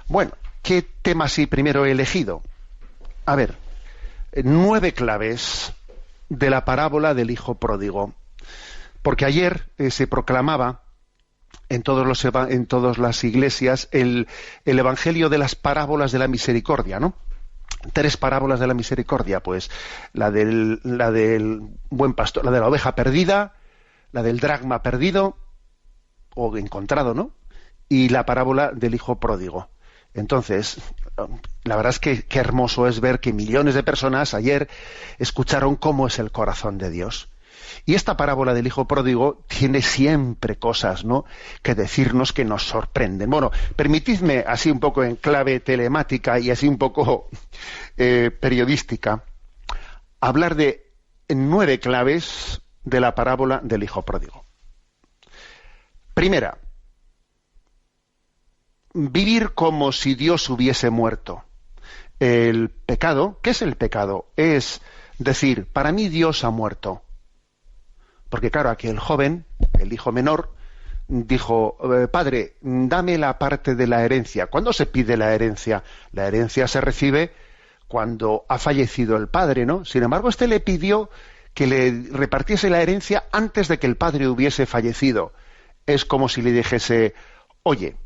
Bueno, ¿qué tema sí primero he elegido? A ver, 9 claves de la parábola del hijo pródigo. Porque ayer se proclamaba en todas las iglesias el evangelio de las parábolas de la misericordia, ¿no? 3 parábolas de la misericordia, pues la del buen pastor, la de la oveja perdida, la del dracma perdido o encontrado, ¿no? Y la parábola del hijo pródigo. Entonces, la verdad es que qué hermoso es ver que millones de personas ayer escucharon cómo es el corazón de Dios. Y esta parábola del hijo pródigo tiene siempre cosas, ¿no?, que decirnos que nos sorprenden. Bueno, permitidme así un poco en clave telemática y así un poco periodística, hablar de 9 claves de la parábola del hijo pródigo. Primera, vivir como si Dios hubiese muerto. El pecado, ¿qué es el pecado? Es decir, para mí Dios ha muerto. Porque claro, aquí el joven, el hijo menor, dijo, padre, dame la parte de la herencia. ¿Cuándo se pide la herencia? La herencia se recibe cuando ha fallecido el padre, ¿no? Sin embargo, este le pidió que le repartiese la herencia antes de que el padre hubiese fallecido. Es como si le dijese, oye,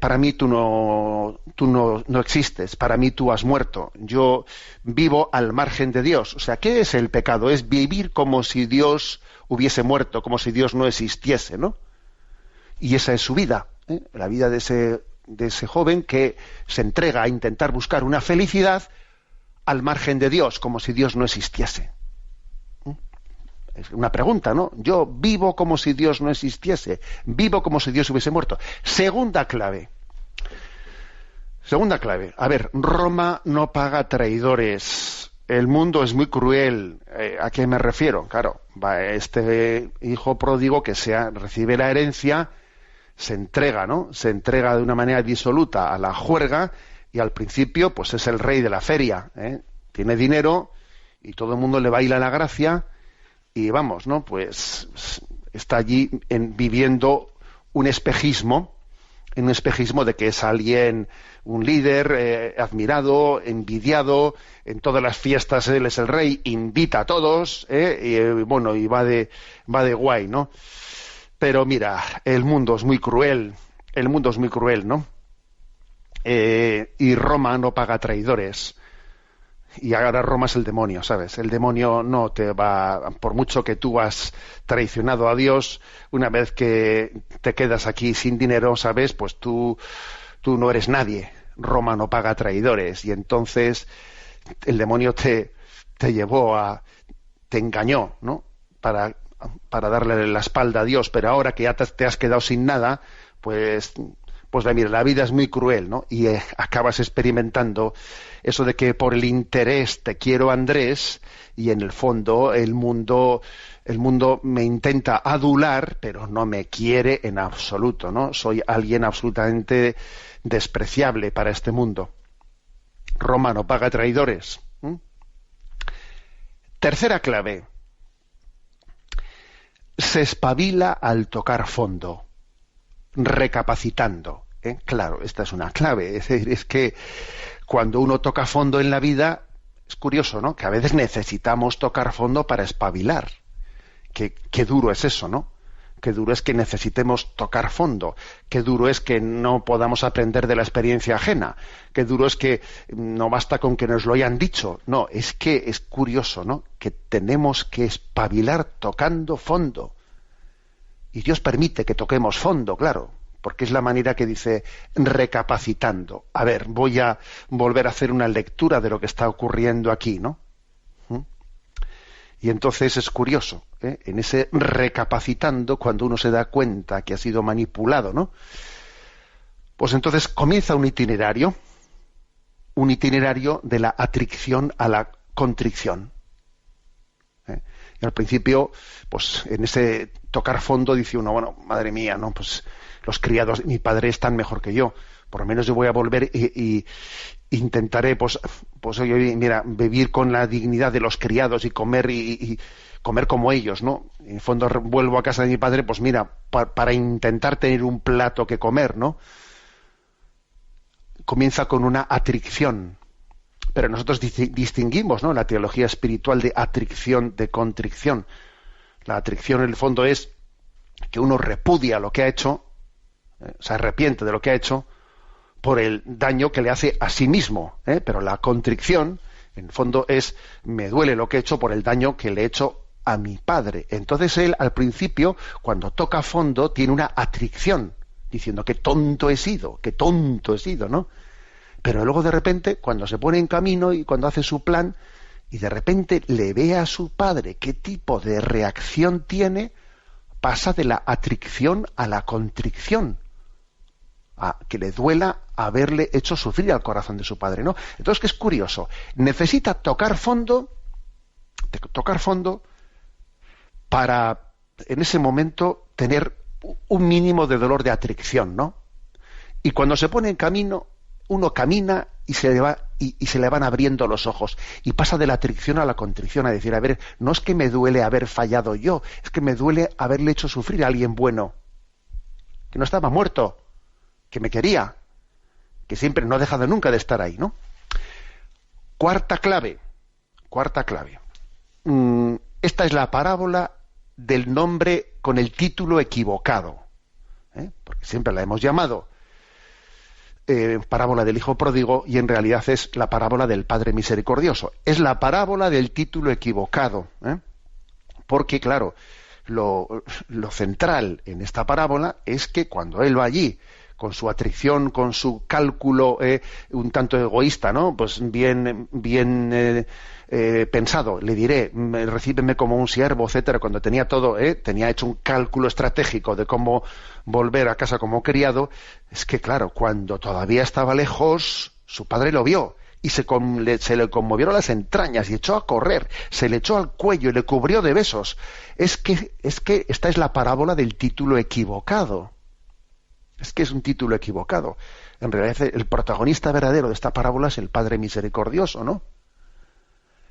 para mí tú no existes, para mí tú has muerto, yo vivo al margen de Dios. O sea, ¿qué es el pecado? Es vivir como si Dios hubiese muerto, como si Dios no existiese, ¿no? Y esa es su vida, la vida de ese joven que se entrega a intentar buscar una felicidad al margen de Dios, como si Dios no existiese. Es una pregunta, ¿no? Yo vivo como si Dios no existiese, vivo como si Dios hubiese muerto. Segunda clave. A ver, Roma no paga traidores. El mundo es muy cruel. ¿A qué me refiero? Claro, va este hijo pródigo que recibe la herencia, se entrega, ¿no? Se entrega de una manera disoluta a la juerga y al principio, pues es el rey de la feria, ¿eh? Tiene dinero y todo el mundo le baila la gracia. Y vamos, ¿no? Pues está allí viviendo un espejismo de que es alguien, un líder admirado, envidiado, en todas las fiestas él es el rey, invita a todos, y va de guay, ¿no? Pero mira, el mundo es muy cruel, ¿no? Y Roma no paga traidores. Y ahora Roma es el demonio, ¿sabes? El demonio no te va, por mucho que tú has traicionado a Dios, una vez que te quedas aquí sin dinero, ¿sabes? Pues tú no eres nadie. Roma no paga traidores. Y entonces el demonio te engañó, ¿no? Para darle la espalda a Dios. Pero ahora que ya te has quedado sin nada, pues mira, la vida es muy cruel, ¿no? Y acabas experimentando eso de que por el interés te quiero, Andrés, y en el fondo el mundo me intenta adular, pero no me quiere en absoluto, ¿no? Soy alguien absolutamente despreciable para este mundo. Roma no paga traidores. Tercera clave. Se espabila al tocar fondo, recapacitando. Claro, esta es una clave. Es decir, es que cuando uno toca fondo en la vida, es curioso, ¿no?, que a veces necesitamos tocar fondo para espabilar. Qué duro es eso, ¿no? Qué duro es que necesitemos tocar fondo. Qué duro es que no podamos aprender de la experiencia ajena. Qué duro es que no basta con que nos lo hayan dicho. No, es que es curioso, ¿no?, que tenemos que espabilar tocando fondo. Y Dios permite que toquemos fondo, claro, porque es la manera que dice recapacitando. A ver, voy a volver a hacer una lectura de lo que está ocurriendo aquí, ¿no? Y entonces es curioso, en ese recapacitando, cuando uno se da cuenta que ha sido manipulado, ¿no? Pues entonces comienza un itinerario de la atricción a la contrición. Y al principio, pues en ese tocar fondo dice uno, bueno, madre mía, ¿no? Pues los criados de mi padre están mejor que yo. Por lo menos yo voy a volver y intentaré, pues oye, mira, vivir con la dignidad de los criados y comer comer como ellos, ¿no? En el fondo vuelvo a casa de mi padre, pues mira, para intentar tener un plato que comer, ¿no? comienza con una atricción. Pero nosotros distinguimos, ¿no?, la teología espiritual de atricción, de contrición. La atricción en el fondo es que uno repudia lo que ha hecho, se arrepiente de lo que ha hecho por el daño que le hace a sí mismo, pero la contrición en el fondo es me duele lo que he hecho por el daño que le he hecho a mi padre. Entonces él al principio, cuando toca fondo, tiene una atricción, diciendo qué tonto he sido, ¿no? Pero luego de repente, cuando se pone en camino y cuando hace su plan, y de repente le ve a su padre qué tipo de reacción tiene, pasa de la atricción a la contrición, a que le duela haberle hecho sufrir al corazón de su padre, ¿no? Entonces, que es curioso, necesita tocar fondo para en ese momento tener un mínimo de dolor de atricción, ¿no? Y cuando se pone en camino, uno camina y se le van abriendo los ojos y pasa de la atricción a la contrición, a decir, a ver, no es que me duele haber fallado yo, es que me duele haberle hecho sufrir a alguien bueno, que no estaba muerto, que me quería, que siempre no ha dejado nunca de estar ahí, ¿no? Cuarta clave. Esta es la parábola del nombre con el título equivocado, porque siempre la hemos llamado parábola del hijo pródigo, y en realidad es la parábola del Padre misericordioso. Es la parábola del título equivocado, porque claro, lo central en esta parábola es que cuando él va allí con su atracción, con su cálculo un tanto egoísta, ¿no? Pues bien pensado, le diré, recíbeme como un siervo, etcétera, cuando tenía todo, tenía hecho un cálculo estratégico de cómo volver a casa como criado. Es que claro, cuando todavía estaba lejos, su padre lo vio y se le conmovieron las entrañas y echó a correr, se le echó al cuello y le cubrió de besos. Es que esta es la parábola del título equivocado. Es que es un título equivocado. En realidad el protagonista verdadero de esta parábola es el Padre misericordioso, ¿no?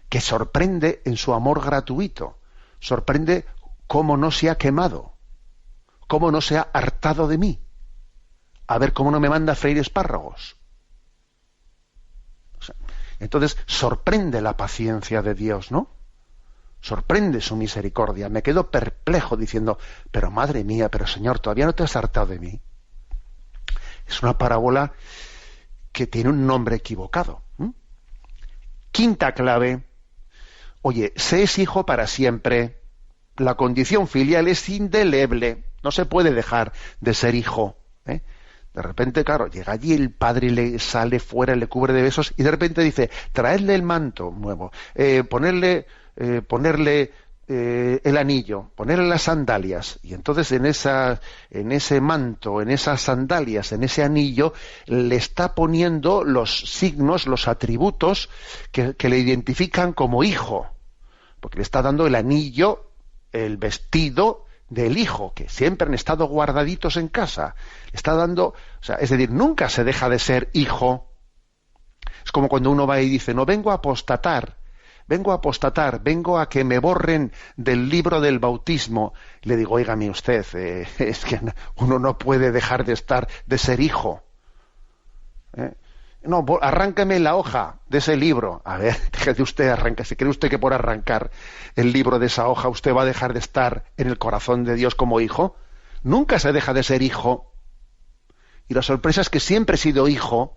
Que sorprende en su amor gratuito, sorprende cómo no se ha quemado, cómo no se ha hartado de mí, a ver cómo no me manda a freír espárragos. O sea, entonces sorprende la paciencia de Dios, ¿no? Sorprende su misericordia. Me quedo perplejo diciendo, pero madre mía, pero Señor, todavía no te has hartado de mí. Es una parábola que tiene un nombre equivocado. Quinta clave. Oye, se es hijo para siempre. La condición filial es indeleble. No se puede dejar de ser hijo. De repente, claro, llega allí el padre, le sale fuera, le cubre de besos y de repente dice, traedle el manto nuevo, ponerle el anillo, ponerle las sandalias, y entonces en ese manto, en esas sandalias, en ese anillo, le está poniendo los signos, los atributos que le identifican como hijo, porque le está dando el anillo, el vestido del hijo, que siempre han estado guardaditos en casa. Le está dando, o sea, es decir, nunca se deja de ser hijo. Es como cuando uno va y dice, no, vengo a apostatar, vengo a que me borren del libro del bautismo. Le digo, óigame usted, es que uno no puede dejar de ser hijo. No, arráncame la hoja de ese libro. A ver, déjese usted arrancar. ¿Se cree usted que por arrancar el libro de esa hoja usted va a dejar de estar en el corazón de Dios como hijo? Nunca se deja de ser hijo. Y la sorpresa es que siempre he sido hijo.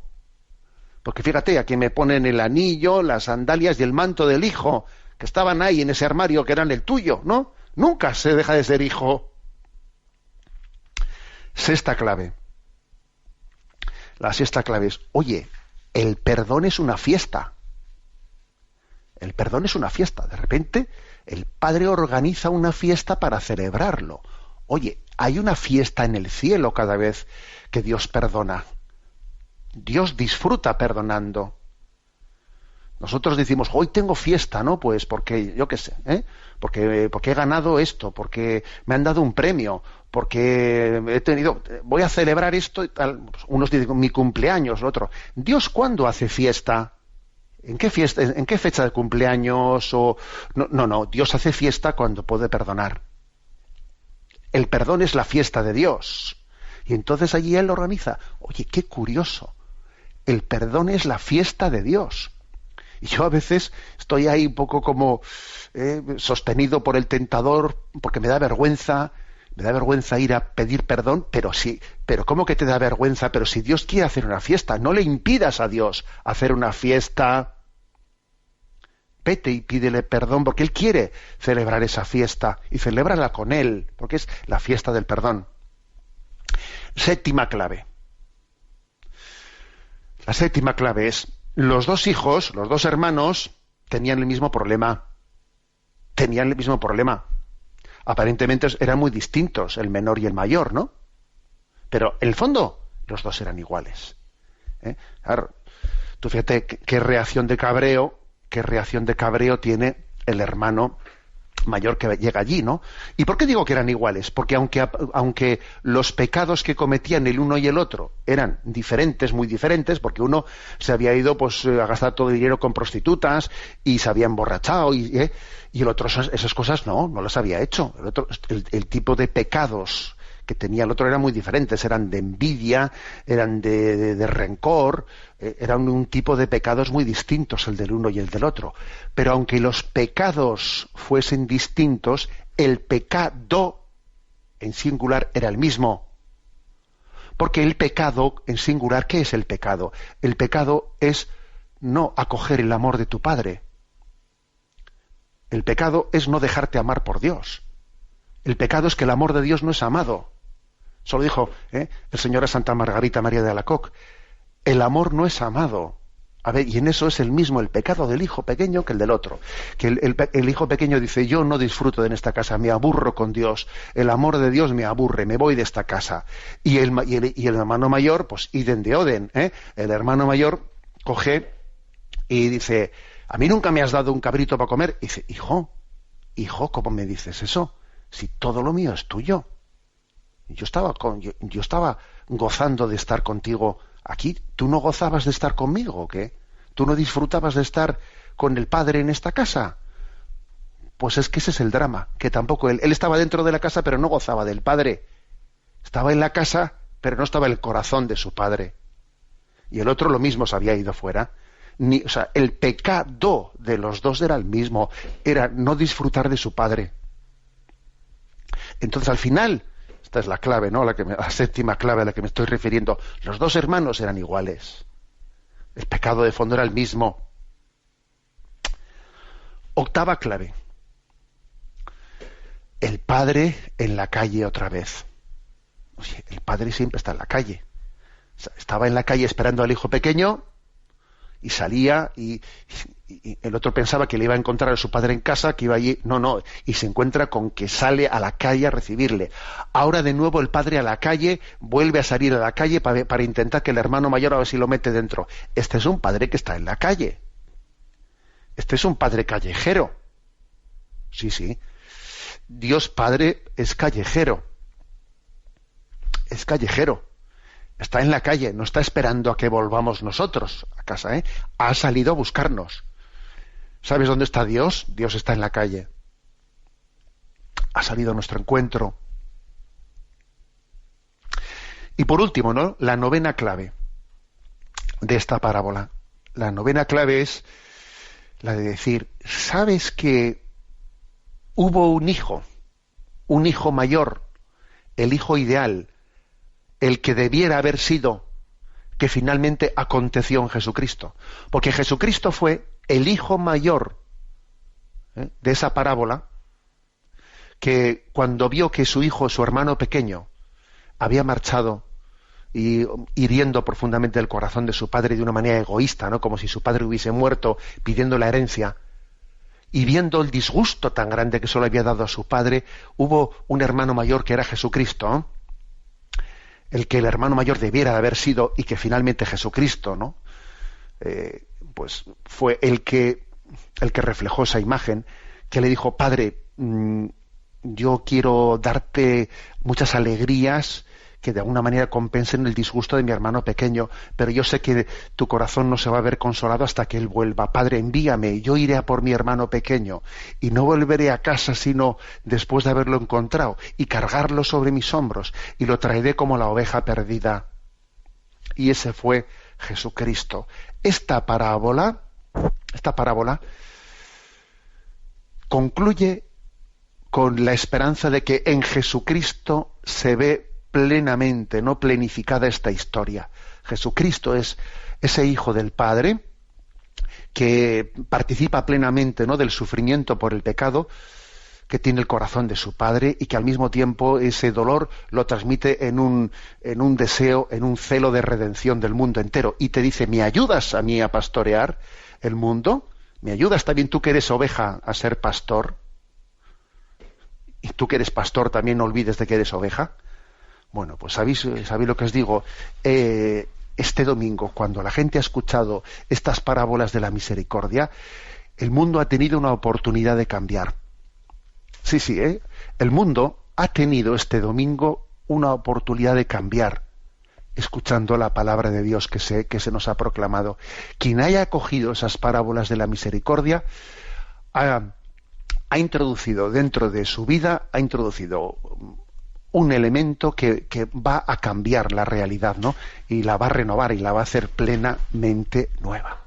Porque fíjate, aquí me ponen el anillo, las sandalias y el manto del hijo, que estaban ahí en ese armario que eran el tuyo, ¿no? Nunca se deja de ser hijo. Sexta clave. La sexta clave es, oye, el perdón es una fiesta. El perdón es una fiesta. De repente, el Padre organiza una fiesta para celebrarlo. Oye, hay una fiesta en el cielo cada vez que Dios perdona. Dios disfruta perdonando. Nosotros decimos, hoy tengo fiesta, ¿no? Pues porque, yo qué sé, porque he ganado esto, porque me han dado un premio, porque voy a celebrar esto y tal. Unos dicen mi cumpleaños, el otro. ¿Dios cuándo hace fiesta? ¿En qué fiesta? ¿En qué fecha de cumpleaños? No, Dios hace fiesta cuando puede perdonar. El perdón es la fiesta de Dios. Y entonces allí Él lo organiza. Oye, qué curioso. El perdón es la fiesta de Dios. Y yo a veces estoy ahí un poco como sostenido por el tentador, porque me da vergüenza ir a pedir perdón, pero ¿cómo que te da vergüenza? Pero si Dios quiere hacer una fiesta, no le impidas a Dios hacer una fiesta. Vete y pídele perdón, porque Él quiere celebrar esa fiesta, y celébrala con Él, porque es la fiesta del perdón. Séptima clave. La séptima clave es: los dos hijos, los dos hermanos, tenían el mismo problema. Aparentemente eran muy distintos, el menor y el mayor, ¿no? Pero en el fondo, los dos eran iguales. Claro, tú fíjate qué reacción de cabreo tiene el hermano mayor que llega allí, ¿no? ¿Y por qué digo que eran iguales? Porque aunque los pecados que cometían el uno y el otro eran diferentes, muy diferentes, porque uno se había ido a gastar todo el dinero con prostitutas y se había emborrachado y el otro esas cosas no las había hecho. El tipo de pecados que tenía el otro eran muy diferentes, eran de envidia, eran de rencor, eran un tipo de pecados muy distintos el del uno y el del otro. Pero aunque los pecados fuesen distintos, el pecado en singular era el mismo. Porque el pecado en singular, ¿qué es el pecado? El pecado es no acoger el amor de tu padre. El pecado es no dejarte amar por Dios. El pecado es que el amor de Dios no es amado. Eso lo dijo el Señor a Santa Margarita María de Alacoque. El amor no es amado. A ver, y en eso es el mismo el pecado del hijo pequeño que el del otro. Que el hijo pequeño dice: yo no disfruto en esta casa, me aburro con Dios. El amor de Dios me aburre, me voy de esta casa. Y el hermano mayor, pues idem de Oden. El hermano mayor coge y dice: a mí nunca me has dado un cabrito para comer. Y dice: hijo, ¿cómo me dices eso? Si todo lo mío es tuyo. Yo estaba gozando de estar contigo aquí. ¿Tú no gozabas de estar conmigo o qué? ¿Tú no disfrutabas de estar con el Padre en esta casa? Pues es que ese es el drama, que tampoco él estaba dentro de la casa, pero no gozaba del Padre. Estaba en la casa, pero no estaba en el corazón de su Padre. Y el otro lo mismo, se había ido fuera. El pecado de los dos era el mismo, era no disfrutar de su Padre. Entonces, al final, esta es la clave, ¿no? La séptima clave a la que me estoy refiriendo. Los dos hermanos eran iguales. El pecado de fondo era el mismo. Octava clave. El padre en la calle otra vez. Oye, el padre siempre está en la calle. Estaba en la calle esperando al hijo pequeño y salía y el otro pensaba que le iba a encontrar a su padre en casa, que iba allí, no, y se encuentra con que sale a la calle a recibirle. Ahora de nuevo el padre a la calle, vuelve a salir a la calle para intentar que el hermano mayor a ver si lo mete dentro. Este es un padre que está en la calle. Este es un padre callejero. Sí. Dios Padre es callejero. Es callejero. Está en la calle, no está esperando a que volvamos nosotros a casa, Ha salido a buscarnos. ¿Sabes dónde está Dios? Dios está en la calle. Ha salido a nuestro encuentro. Y por último, ¿no? La novena clave de esta parábola. La novena clave es la de decir: ¿sabes que hubo un hijo mayor, el hijo ideal, el que debiera haber sido, que finalmente aconteció en Jesucristo? Porque Jesucristo fue el hijo mayor de esa parábola, que cuando vio que su hermano pequeño, había marchado y hiriendo profundamente el corazón de su padre de una manera egoísta, ¿no? Como si su padre hubiese muerto pidiendo la herencia, y viendo el disgusto tan grande que solo había dado a su padre, hubo un hermano mayor que era Jesucristo, el que el hermano mayor debiera de haber sido, y que finalmente Jesucristo, ¿no? Pues fue el que reflejó esa imagen, que le dijo: Padre, yo quiero darte muchas alegrías que de alguna manera compensen el disgusto de mi hermano pequeño, pero yo sé que tu corazón no se va a ver consolado hasta que él vuelva. Padre, envíame, yo iré a por mi hermano pequeño, y no volveré a casa sino después de haberlo encontrado, y cargarlo sobre mis hombros, y lo traeré como la oveja perdida. Y ese fue Jesucristo. Esta parábola concluye con la esperanza de que en Jesucristo se ve plenamente, no plenificada esta historia. Jesucristo es ese Hijo del Padre que participa plenamente, ¿no?, del sufrimiento por el pecado, que tiene el corazón de su Padre y que al mismo tiempo ese dolor lo transmite en un deseo, en un celo de redención del mundo entero. Y te dice, ¿me ayudas a mí a pastorear el mundo? ¿Me ayudas también tú que eres oveja a ser pastor? ¿Y tú que eres pastor también no olvides de que eres oveja? Bueno, pues sabéis lo que os digo. Este domingo, cuando la gente ha escuchado estas parábolas de la misericordia, el mundo ha tenido una oportunidad de cambiar. Sí, el mundo ha tenido este domingo una oportunidad de cambiar, escuchando la palabra de Dios que se nos ha proclamado. Quien haya acogido esas parábolas de la misericordia ha introducido dentro de su vida, ha introducido un elemento que va a cambiar la realidad, ¿no? Y la va a renovar y la va a hacer plenamente nueva.